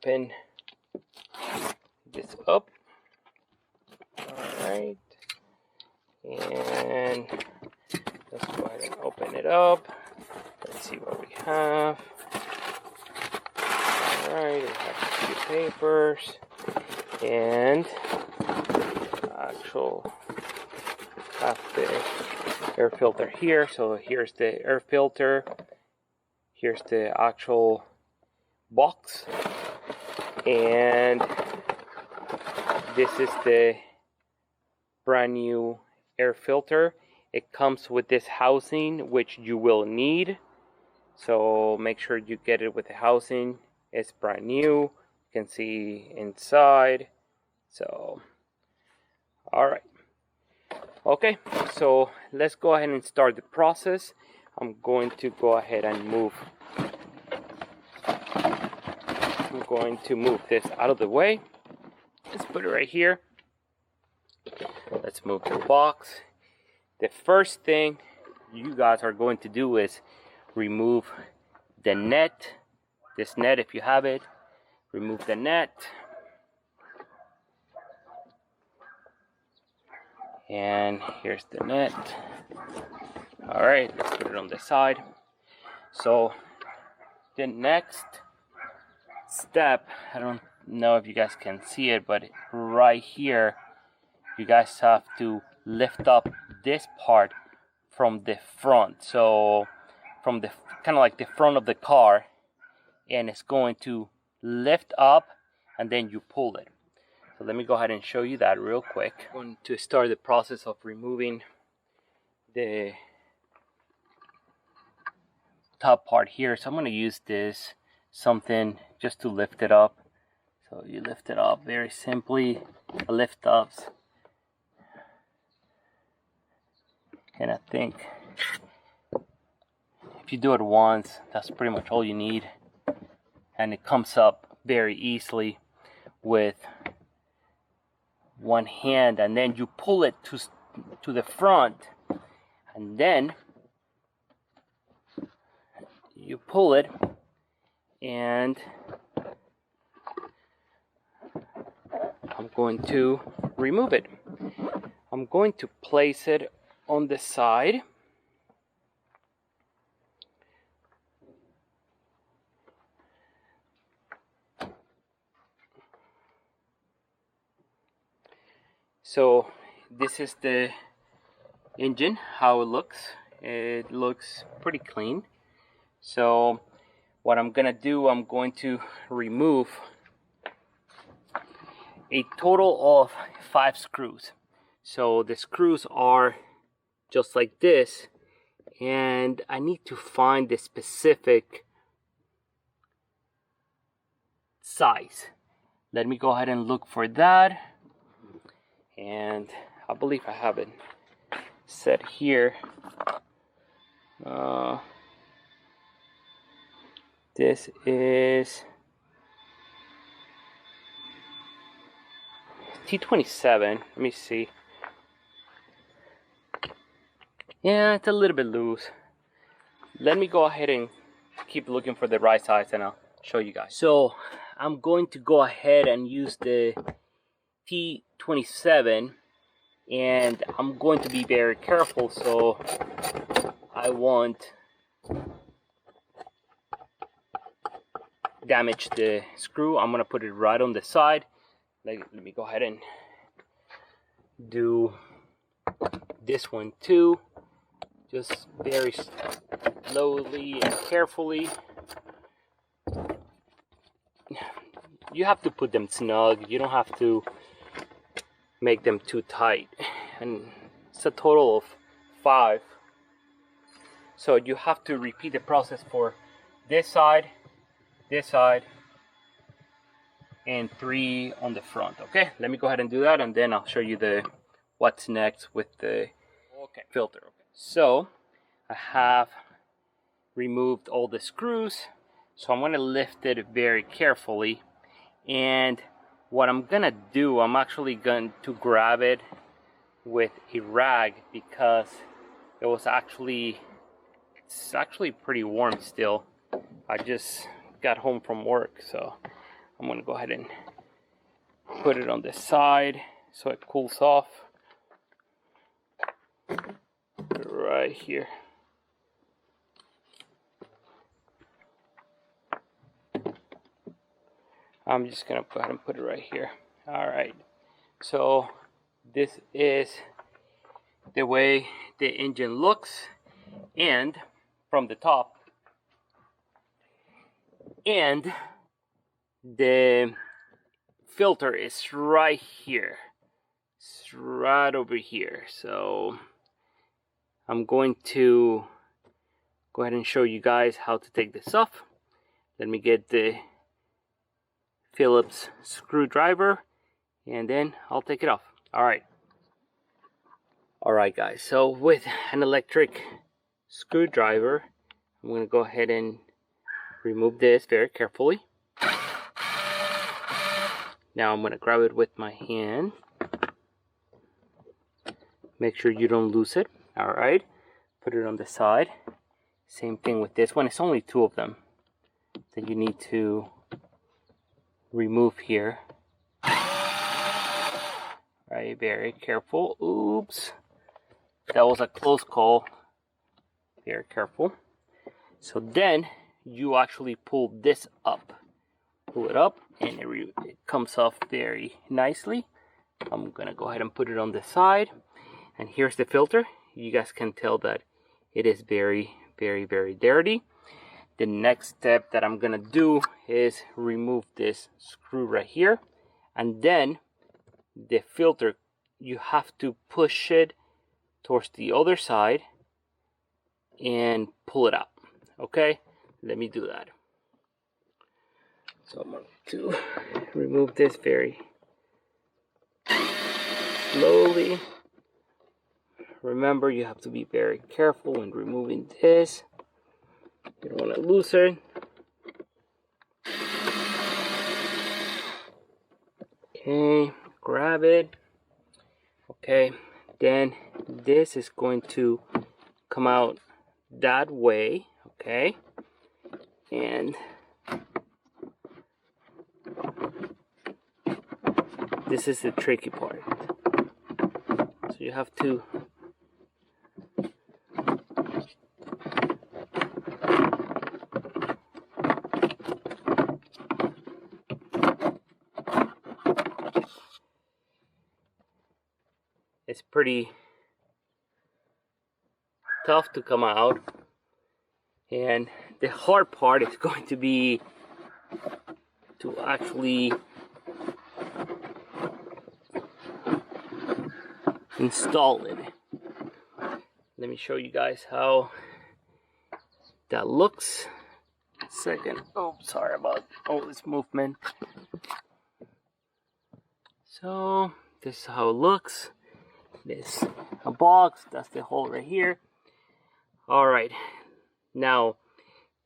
open this up. Alright, and let's go ahead and open it up. Let's see what we have. Alright, we have a few papers and actual have the air filter here. So here's the air filter. Here's the actual box, and this is the brand new air filter. It comes with this housing, which you will need, so make sure you get it with the housing. It's brand new. You can see inside. So alright, okay, so let's go ahead and start the process. I'm going to go ahead and move this out of the way. Let's put it right here. Let's move the box. The first thing you guys are going to do is remove the net. This net, if you have it, remove the net. And here's the net. Alright, let's put it on the side. So the next step, I don't know if you guys can see it, but right here you guys have to lift up this part from the front. So from the kind of like the front of the car, and it's going to lift up and then you pull it. So let me go ahead and show you that real quick. I'm going to start the process of removing the top part here. So I'm going to use this something just to lift it up. So you lift it up very simply, lift ups, and I think if you do it once, that's pretty much all you need, and it comes up very easily with one hand, and then you pull it to the front, and then you pull it, and I'm going to remove it. I'm going to place it on the side. So this is the engine, how it looks. It looks pretty clean. So what I'm gonna do, I'm going to remove a total of 5 screws. So the screws are just like this, and I need to find the specific size. Let me go ahead and look for that, and I believe I have it set here. This is T27. Let me see. Yeah, it's a little bit loose. Let me go ahead and keep looking for the right size, and I'll show you guys. So I'm going to go ahead and use the T27, and I'm going to be very careful, so I won't damage the screw. I'm gonna put it right on the side. Let me go ahead and do this one too, just very slowly and carefully. You have to put them snug, you don't have to make them too tight, and it's a total of 5. So you have to repeat the process for this side, and 3 on the front. Okay, let me go ahead and do that, and then I'll show you the what's next with the filter. Okay. So I have removed all the screws, so I'm going to lift it very carefully, and what I'm gonna do, I'm actually going to grab it with a rag, because it's actually pretty warm still. I just got home from work, so I'm gonna go ahead and put it on the side so it cools off. Right here. I'm just gonna go ahead and put it right here. Alright, so this is the way the engine looks, and from the top, and the filter is right here. It's right over here. So I'm going to go ahead and show you guys how to take this off. Let me get the Phillips screwdriver and then I'll take it off. Alright guys, so with an electric screwdriver, I'm going to go ahead and remove this very carefully. Now I'm going to grab it with my hand. Make sure you don't lose it. Alright, put it on the side. Same thing with this one. It's only two of them that you need to remove here. Right, very careful. Oops, that was a close call. Very careful. So then you actually pull this up. Pull it up and it comes off very nicely. I'm gonna go ahead and put it on the side. And here's the filter. You guys can tell that it is very, very, very dirty. The next step that I'm gonna do is remove this screw right here, and then the filter, you have to push it towards the other side and pull it out. Okay, let me do that. So I'm going to remove this very slowly. Remember, you have to be very careful when removing this. You don't want to lose it. Okay, grab it. Okay, then this is going to come out that way. Okay, and this is the tricky part. So you have to it's pretty tough to come out, and the hard part is going to be to actually install it. Let me show you guys how that looks. Second. Oh, sorry about all this movement. So this is how it looks. This a box, that's the hole right here. Alright, now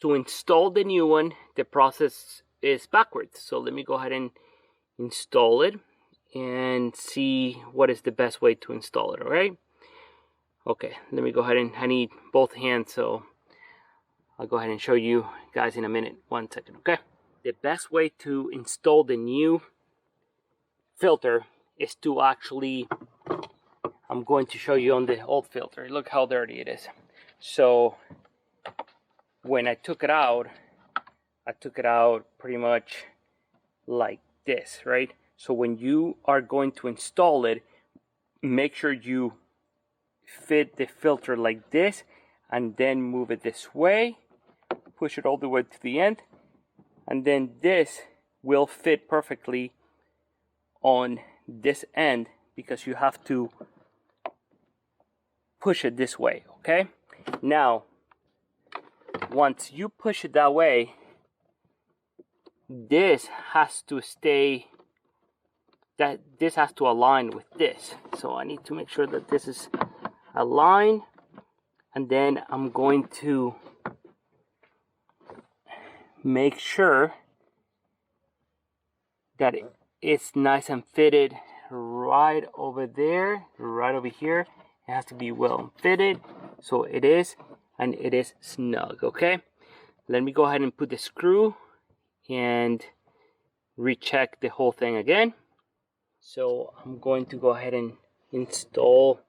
to install the new one, the process is backwards. So let me go ahead and install it and see what is the best way to install it. Alright, okay, let me go ahead and I need both hands, so I'll go ahead and show you guys in a minute. 1 second. Okay, the best way to install the new filter is to actually, I'm going to show you on the old filter. Look how dirty it is. So when I took it out pretty much like this, right? So when you are going to install it, make sure you fit the filter like this and then move it this way, push it all the way to the end, and then this will fit perfectly on this end because you have to push it this way. Okay, now once you push it that way, this has to stay, that this has to align with this. So I need to make sure that this is aligned, and then I'm going to make sure that it's nice and fitted right over there, right over here. It has to be well fitted, so it is, and it is snug. Okay, let me go ahead and put the screw and recheck the whole thing again. So I'm going to go ahead and install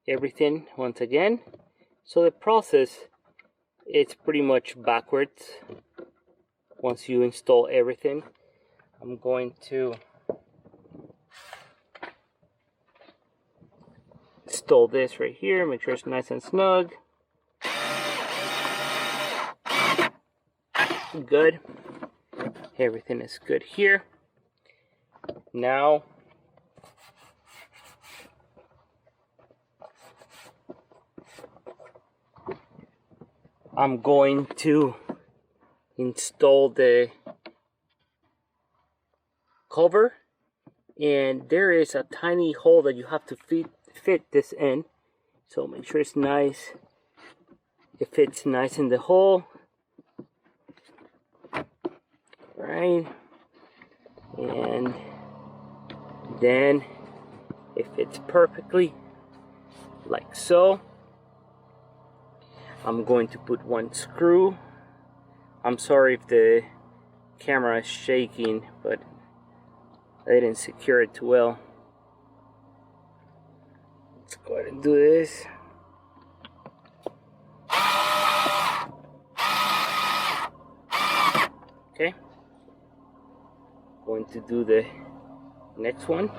everything once again. So the process, it's pretty much backwards. Once you install everything, I'm going to install this right here, make sure it's nice and snug. Good. Everything is good here. Now I'm going to install the cover, and there is a tiny hole that you have to fit this in, so make sure it's nice, it fits nice in the hole, right? And then it fits perfectly like so. I'm going to put one screw. I'm sorry if the camera is shaking, but I didn't secure it too well. Let's go ahead and do this. Okay. Going to do the next one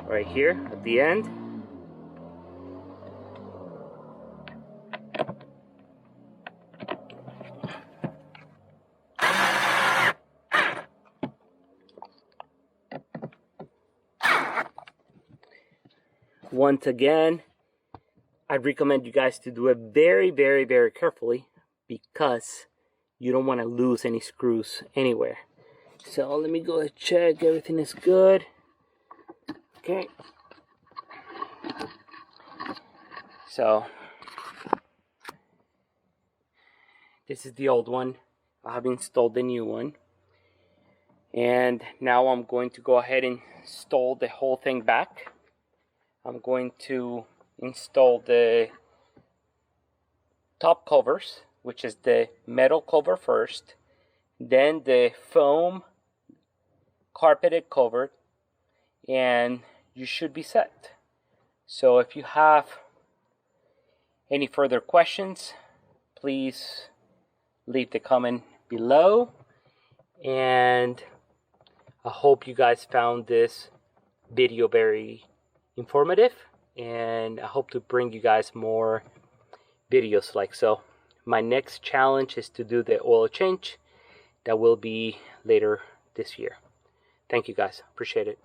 right here at the end. Once again, I recommend you guys to do it very, very, very carefully, because you don't want to lose any screws anywhere. So let me go and check everything is good. Okay. So this is the old one. I have installed the new one. And now I'm going to go ahead and install the whole thing back. I'm going to install the top covers, which is the metal cover first, then the foam carpeted cover, and you should be set. So if you have any further questions, please leave the comment below, and I hope you guys found this video very informative, and I hope to bring you guys more videos like so. My next challenge is to do the oil change. That will be later this year. Thank you guys, appreciate it.